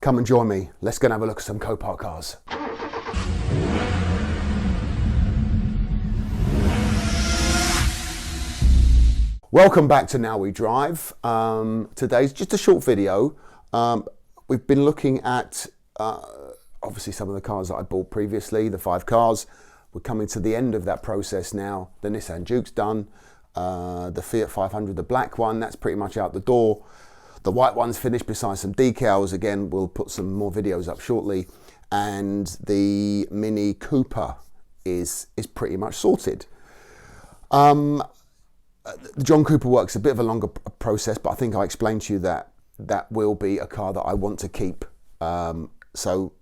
Come and join me. Let's go and have a look at some Copart cars. Welcome back to Now We Drive. Today's just a short video. We've been looking at obviously some of the cars that I bought previously, the 5 cars. We're coming to the end of that process now. The Nissan Juke's done. The Fiat 500, the black one, that's pretty much out the door. The white one's finished besides some decals. Again, we'll put some more videos up shortly. And the Mini Cooper is pretty much sorted. The John Cooper work's a bit of a longer process, but I think I explained to you that that will be a car that I want to keep. So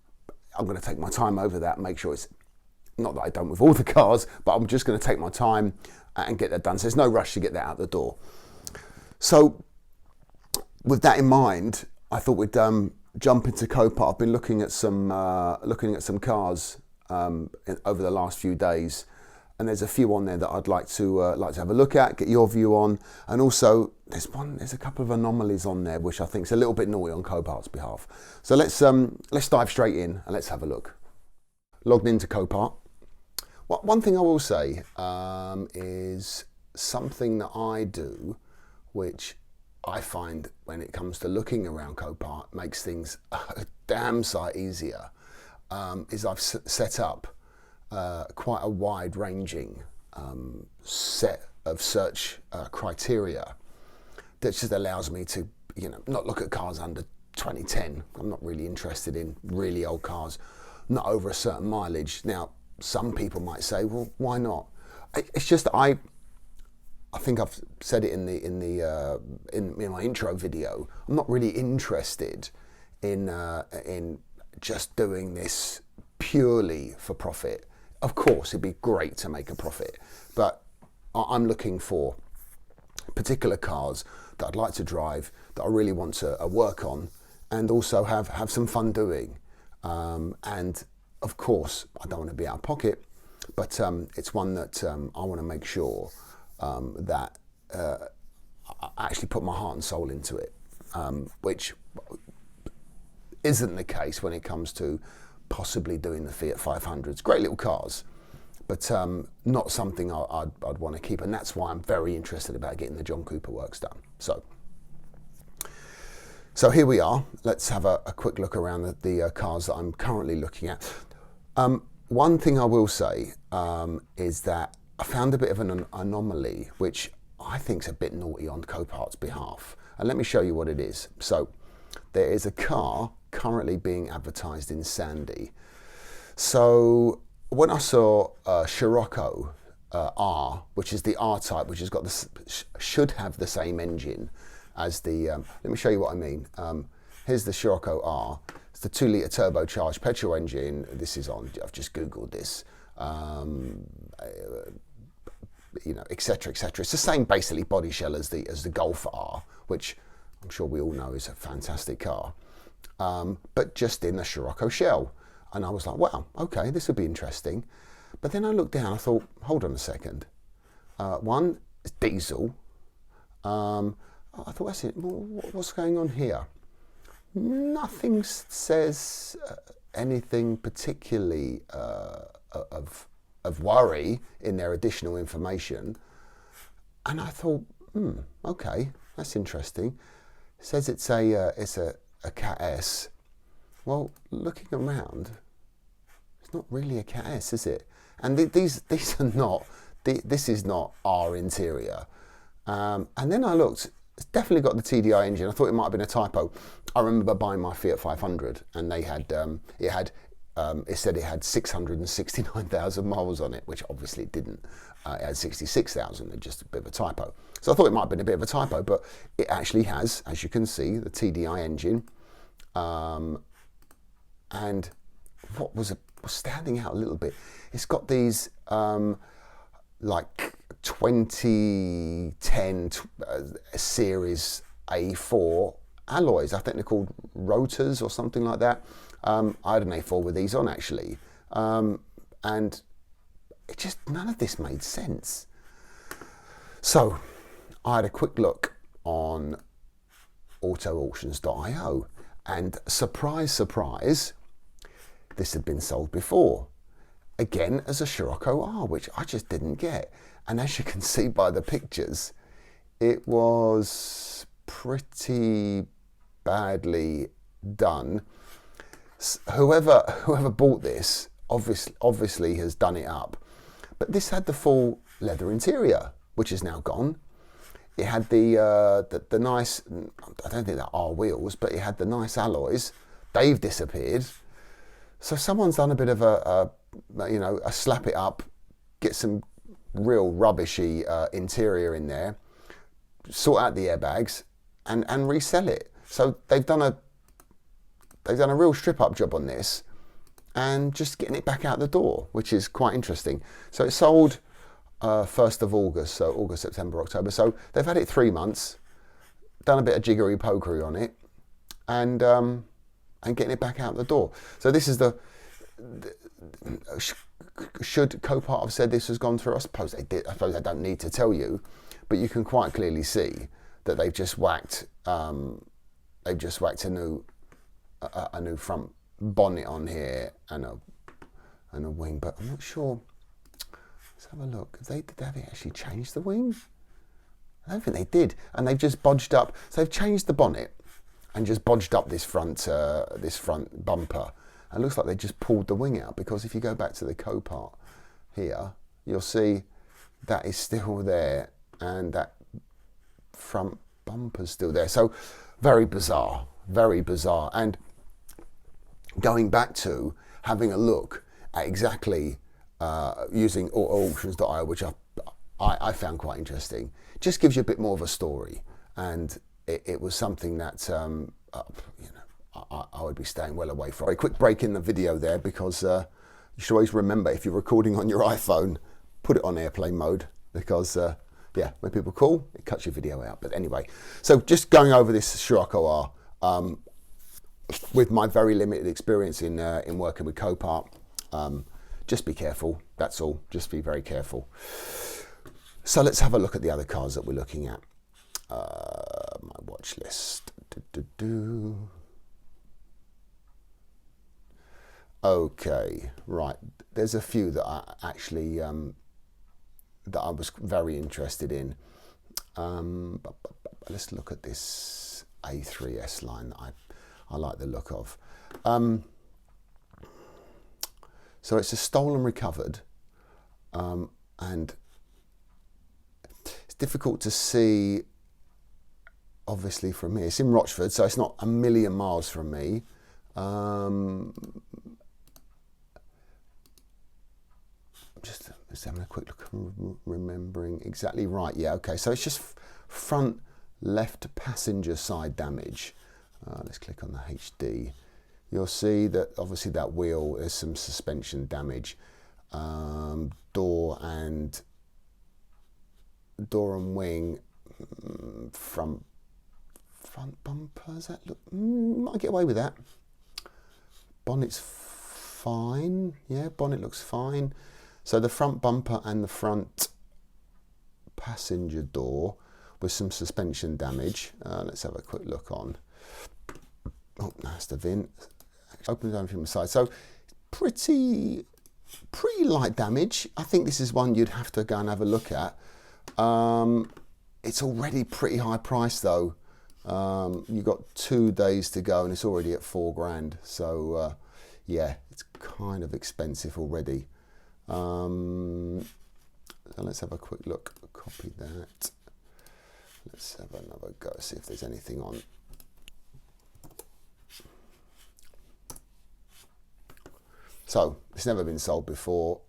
I'm going to take my time over that, make sure it's, not that I don't with all the cars, but I'm just going to take my time and get that done. So there's no rush to get that out the door. So with that in mind, I thought we'd jump into Copart. I've been looking at some cars over the last few days, and there's a few on there that I'd like to have a look at, get your view on, and also there's a couple of anomalies on there which I think is a little bit naughty on Copart's behalf. So let's dive straight in and let's have a look. Logged into Copart. One thing I will say is something that I do, which I find when it comes to looking around Copart makes things a damn sight easier, is I've set up quite a wide-ranging set of search criteria that just allows me to, not look at cars under 2010. I'm not really interested in really old cars, not over a certain mileage. Now, some people might say, well, why not? It's just that I think I've said it in my intro video. I'm not really interested in just doing this purely for profit. Of course, it'd be great to make a profit, but I'm looking for particular cars that I'd like to drive, that I really want to work on, and also have some fun doing. And of course, I don't want to be out of pocket, but it's one that I want to make sure that I actually put my heart and soul into it, which isn't the case when it comes to possibly doing the Fiat 500s. Great little cars, but not something I'd want to keep, and that's why I'm very interested about getting the John Cooper works done. So here we are. Let's have a quick look around the cars that I'm currently looking at. One thing I will say is that I found a bit of an anomaly, which I think is a bit naughty on Copart's behalf. And let me show you what it is. So there is a car currently being advertised in Sandy. So when I saw Scirocco R, which is the R-Type, which has got should have the same engine as the, let me show you what I mean. Here's the Scirocco R. It's the 2-litre turbocharged petrol engine. This is on, I've just Googled this, etc., etc. It's the same basically body shell as the Golf R, which I'm sure we all know is a fantastic car, but just in a Scirocco shell. And I was like, wow, okay, this would be interesting. But then I looked down, I thought, hold on a second. One, it's diesel. I thought, what's going on here? Nothing says anything particularly of worry in their additional information. And I thought, okay, that's interesting. It says it's a Cat S. Well, looking around, it's not really a Cat S, is it? And these are not. This is not our interior. And then I looked. It's definitely got the TDI engine. I thought it might have been a typo. I remember buying my Fiat 500, and they had it said it had 669,000 miles on it, which obviously it didn't. It had 66,000, just a bit of a typo. So I thought it might have been a bit of a typo, but it actually has, as you can see, the TDI engine. And what was standing out a little bit, it's got these like 2010 series A4 alloys. I think they're called rotors or something like that. I had an A4 with these on actually, and it just, none of this made sense. So I had a quick look on autoauctions.io, And surprise, surprise, this had been sold before. Again, as a Scirocco R, which I just didn't get. And as you can see by the pictures, it was pretty badly done. Whoever bought this obviously has done it up. But this had the full leather interior, which is now gone. It had the nice, I don't think they're R wheels, but it had the nice alloys. They've disappeared. So someone's done a bit of a slap it up, get some real rubbishy interior in there, sort out the airbags, and resell it. So they've done a real strip up job on this, and just getting it back out the door, which is quite interesting. So it sold 1st of August, so August, September, October. So they've had it 3 months, done a bit of jiggery pokery on it, and getting it back out the door. So this is should Copart have said this has gone through? I suppose they did. I suppose I don't need to tell you, but you can quite clearly see that they've just whacked a new front bonnet on here and a wing, but I'm not sure. Let's have a look. Did they actually change the wing? I don't think they did, and they've just bodged up. So they've changed the bonnet and just bodged up this front bumper. And it looks like they just pulled the wing out, because if you go back to the Copart here, you'll see that is still there and that front bumper's still there. So very bizarre, very bizarre. And going back to having a look at exactly using auctions.io, which I found quite interesting, just gives you a bit more of a story. And it was something that I would be staying well away from. A quick break in the video there, because you should always remember, if you're recording on your iPhone, put it on airplane mode, because when people call, it cuts your video out. But anyway, so just going over this Scirocco R, with my very limited experience in working with Copart, just be careful, that's all. Just be very careful. So let's have a look at the other cars that we're looking at. My watch list. Okay, right. There's a few that I actually that I was very interested in. But let's look at this A3 S line that I like the look of. So it's a stolen recovered, and it's difficult to see, obviously, from here. It's in Rochford, so it's not a million miles from me. Just having a quick look, remembering exactly right. Yeah, okay, so it's just front left passenger side damage. Let's click on the HD. You'll see that obviously that wheel is some suspension damage. Door and wing, front bumper, does that look, might get away with that. Bonnet's fine, yeah, bonnet looks fine. So the front bumper and the front passenger door with some suspension damage. Let's have a quick look on. Oh, that's the VIN. Open it down from the side. So pretty light damage. I think this is one you'd have to go and have a look at. It's already pretty high price though. You've got 2 days to go and it's already at £4,000. So yeah, it's kind of expensive already. So let's have a quick look. Copy that. Let's have another go, see if there's anything on. So it's never been sold before.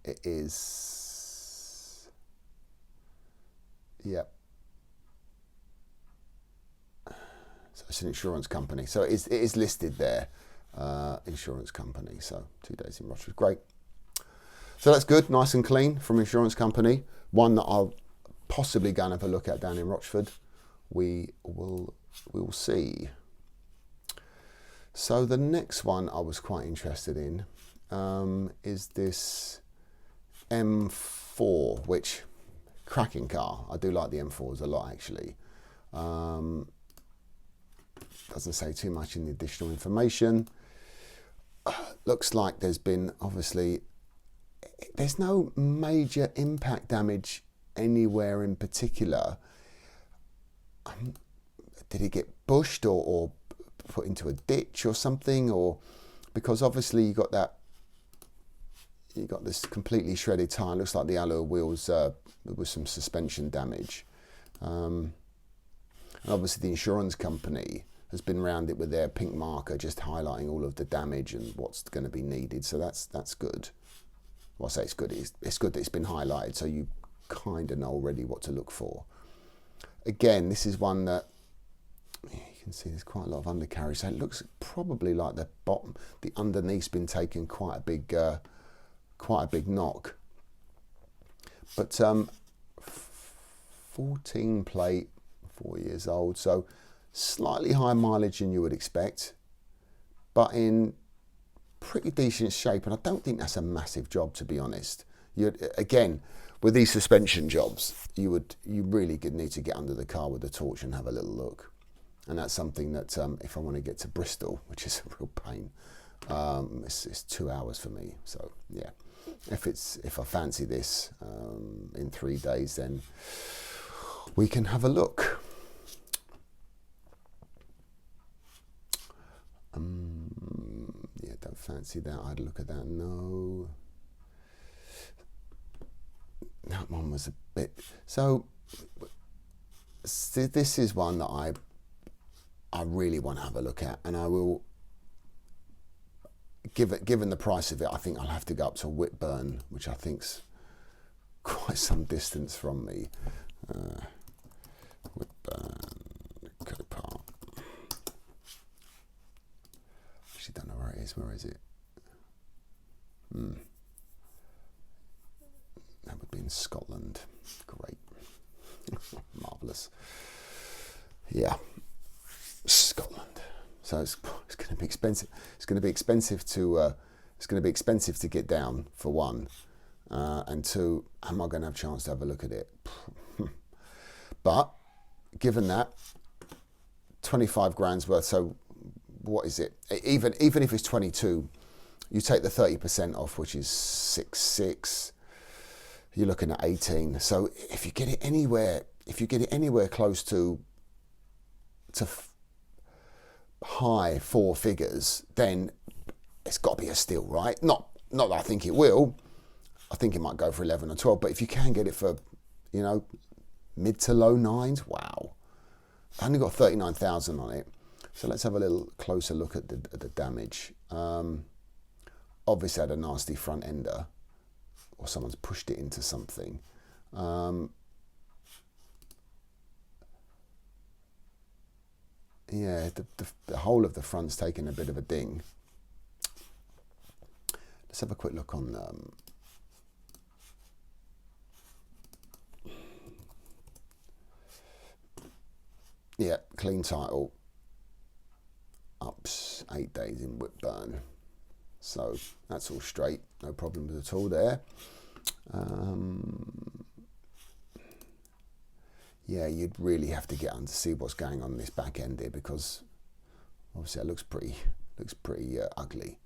It is, yep. So it's an insurance company. So it is listed there, insurance company. So 2 days in Rochford, great. So that's good, nice and clean from insurance company. One that I'll possibly go and have a look at down in Rochford. We will see. So the next one I was quite interested in is this M4, which, cracking car. I do like the M4s a lot actually. doesn't say too much in the additional information. Looks like there's been, obviously, there's no major impact damage anywhere in particular. Did it get bushed or put into a ditch or something? Or because obviously you got this completely shredded tyre. Looks like the alloy wheels, there was some suspension damage. And obviously the insurance company has been around it with their pink marker, just highlighting all of the damage and what's going to be needed. So that's good. Well, I say it's good. It's good that it's been highlighted, so you kind of know already what to look for. Again, this is one that you can see there's quite a lot of undercarriage. So it looks probably like the bottom, the underneath's been taking quite a big knock. But 14 plate, 4 years old, so slightly higher mileage than you would expect, but in pretty decent shape. And I don't think that's a massive job, to be honest. Again, with these suspension jobs, you really need to get under the car with a torch and have a little look. And that's something that if I want to get to Bristol, which is a real pain, it's 2 hours for me. So yeah, if I fancy this in 3 days, then we can have a look. Yeah, don't fancy that. I'd look at that. No, that one was a bit. So this is one that I really want to have a look at, and I will. Given the price of it, I think I'll have to go up to Whitburn, which I think's quite some distance from me. Whitburn, Copart. Actually, don't know where it is. Where is it? That would be in Scotland. Great, marvelous. Yeah, Scotland. So it's going to be expensive. It's going to be expensive to get down, for one, and two, am I going to have a chance to have a look at it? But given that, 25 grand's worth. So what is it? Even if it's 22, you take the 30% off, which is 6,600. You're looking at 18. So if you get it anywhere close to high four figures, then it's got to be a steal, right? Not that I think it will. I think it might go for 11 or 12. But if you can get it for, mid to low nines, wow. I only got 39,000 on it. So let's have a little closer look at the damage. Obviously had a nasty front ender, or someone's pushed it into something. Yeah, the whole of the front's taken a bit of a ding. Let's have a quick look on yeah, clean title, ups 8 days in Whitburn, so that's all straight, no problems at all there. Yeah, you'd really have to get on to see what's going on in this back end here, because obviously it looks pretty ugly.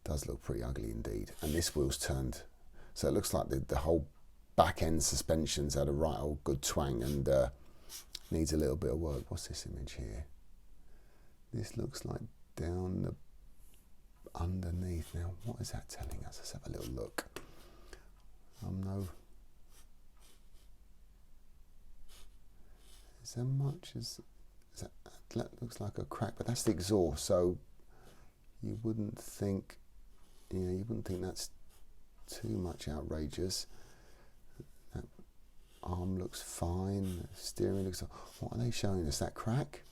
Does look pretty ugly indeed. And this wheel's turned, so it looks like the whole back end suspension's had a right old good twang and needs a little bit of work. What's this image here? This looks like down the underneath. Now, what is that telling us? Let's have a little look. No. Is there much? That looks like a crack, but that's the exhaust, so you wouldn't think, you wouldn't think that's too much outrageous. That arm looks fine. The steering looks. What are they showing us? That crack?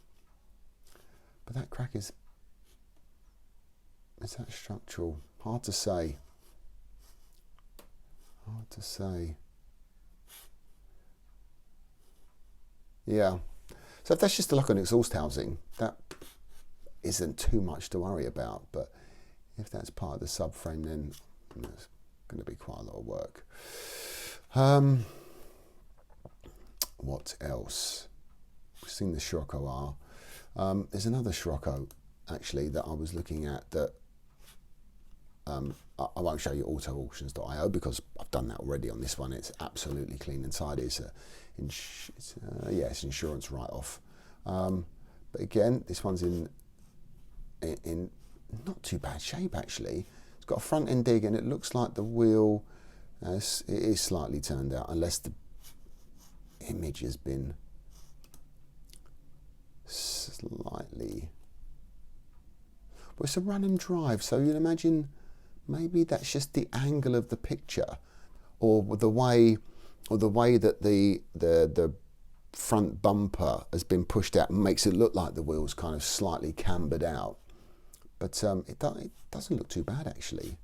But that crack is that structural? Hard to say. Hard to say. Yeah, so if that's just a look on exhaust housing, that isn't too much to worry about. But if that's part of the subframe, then it's going to be quite a lot of work. What else? seen the Scirocco R. There's another Scirocco actually that I was looking at that I won't show you autoauctions.io because I've done that already on this one. It's absolutely clean and tidy. It's insurance write-off. But again, this one's in not too bad shape actually. It's got a front end dig and it looks like the wheel it is slightly turned out, unless the image has been slightly. But it's a run and drive, so you'd imagine maybe that's just the angle of the picture, or the way that the front bumper has been pushed out and makes it look like the wheel's kind of slightly cambered out. But it doesn't look too bad actually.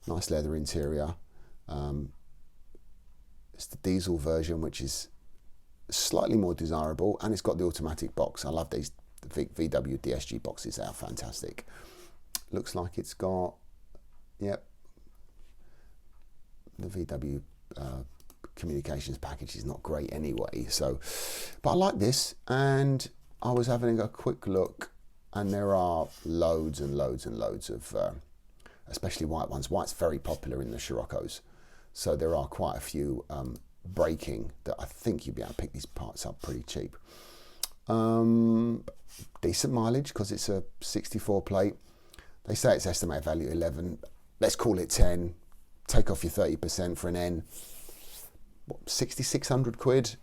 Nice leather interior. It's the diesel version, which is slightly more desirable, and it's got the automatic box. I love these VW DSG boxes. They are fantastic. Looks like it's got, yep, the VW communications package is not great anyway. So, but I like this, and I was having a quick look, and there are loads and loads and loads of, especially white ones. White's very popular in the Sciroccos, so there are quite a few braking that I think you'll be able to pick these parts up pretty cheap. Decent mileage because it's a 64 plate. They say it's estimated value 11. Let's call it 10. Take off your 30% for an N. What, 6,600 quid?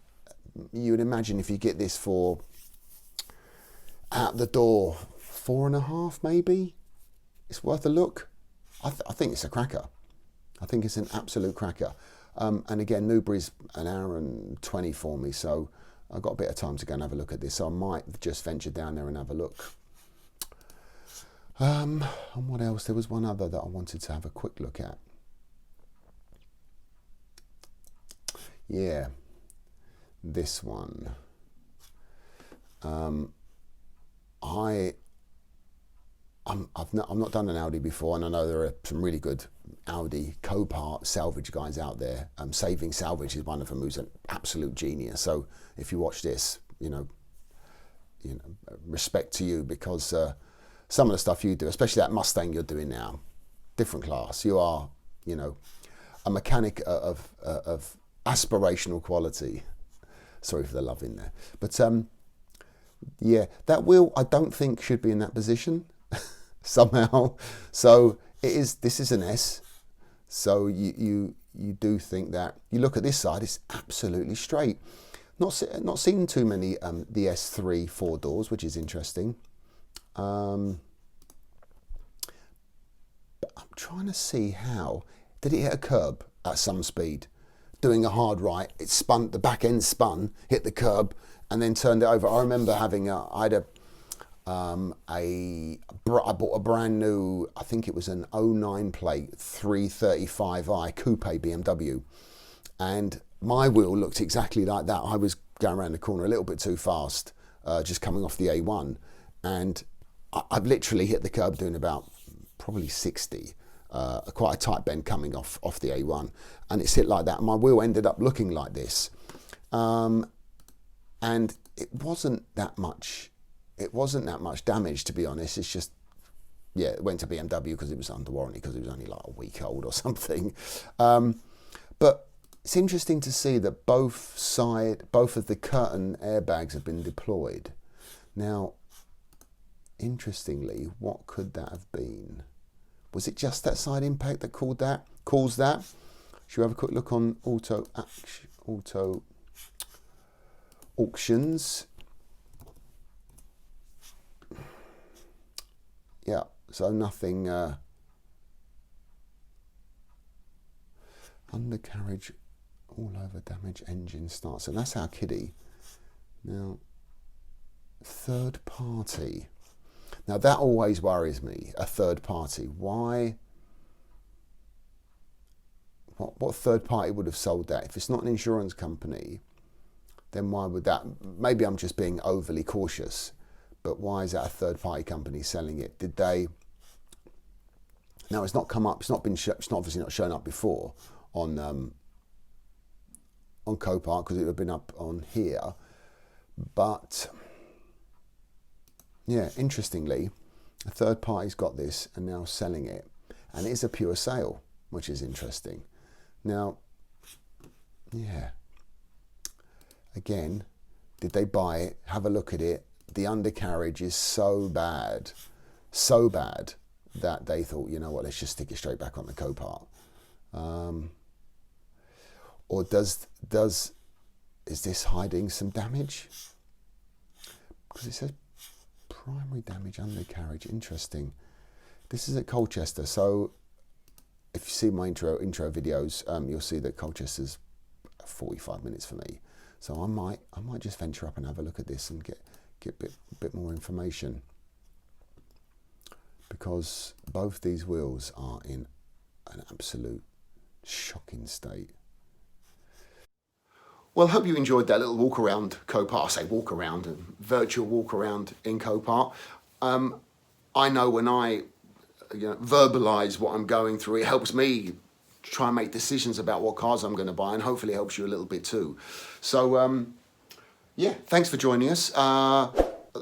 You would imagine if you get this for out the door 4.5 maybe, it's worth a look. I think it's a cracker. I think it's an absolute cracker. And again, Newbury's an hour and 20 for me, so I've got a bit of time to go and have a look at this. So I might just venture down there and have a look. And what else? There was one other that I wanted to have a quick look at. Yeah, this one. I've not done an Audi before, and I know there are some really good Audi Copart salvage guys out there. Saving Salvage is one of them, who's an absolute genius. So if you watch this, you know, respect to you, because some of the stuff you do, especially that Mustang you're doing now, different class. You are, you know, a mechanic of aspirational quality. Sorry for the love in there, but yeah, that wheel I don't think should be in that position somehow. So it is. This is an S. So you do think that. You look at this side; it's absolutely straight. Not seen too many the S3 4 doors, which is interesting. But I'm trying to see how did it hit a curb at some speed, doing a hard right. It spun, the back end spun, hit the curb, and then turned it over. I remember having I bought a brand new, I think it was an 09 plate 335i coupe BMW, and my wheel looked exactly like that. I was going around the corner a little bit too fast, just coming off the A1, and I've literally hit the curb doing about probably 60, quite a tight bend coming off the A1, and it's hit like that. And my wheel ended up looking like this, and it wasn't that much. It wasn't that much damage, to be honest. It's just, yeah, it went to BMW because it was under warranty, because it was only like a week old or something. But it's interesting to see that both of the curtain airbags have been deployed. Now, interestingly, what could that have been? Was it just that side impact that caused that? Should we have a quick look on auto auctions? Yeah, so nothing. Undercarriage, all over damage, engine start. So that's our kiddie. Now, third party. Now that always worries me. A third party. Why? What third party would have sold that? If it's not an insurance company, then why would that? Maybe I'm just being overly cautious. But why is that a third-party company selling it? Did they? Now it's not come up. It's not been. It's obviously not shown up before on Copart, because it would have been up on here. But yeah, interestingly, a third party's got this and now selling it, and it is a pure sale, which is interesting. Now, yeah, again, did they buy it? Have a look at it. The undercarriage is so bad that they thought, you know what, let's just stick it straight back on the Copart. Or is this hiding some damage? Because it says primary damage undercarriage. Interesting. This is at Colchester, so if you see my intro videos, you'll see that Colchester's 45 minutes for me. So I might just venture up and have a look at this and get a bit more information, because both these wheels are in an absolute shocking state. Well, I hope you enjoyed that little walk around Copart. I say walk around, a virtual walk around in Copart. I know when I verbalise what I'm going through, it helps me try and make decisions about what cars I'm going to buy, and hopefully helps you a little bit too. So yeah, thanks for joining us.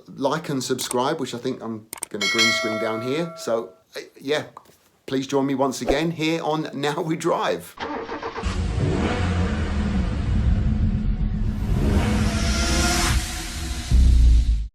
Like and subscribe, which I think I'm going to green screen down here. So yeah, please join me once again here on Now We Drive.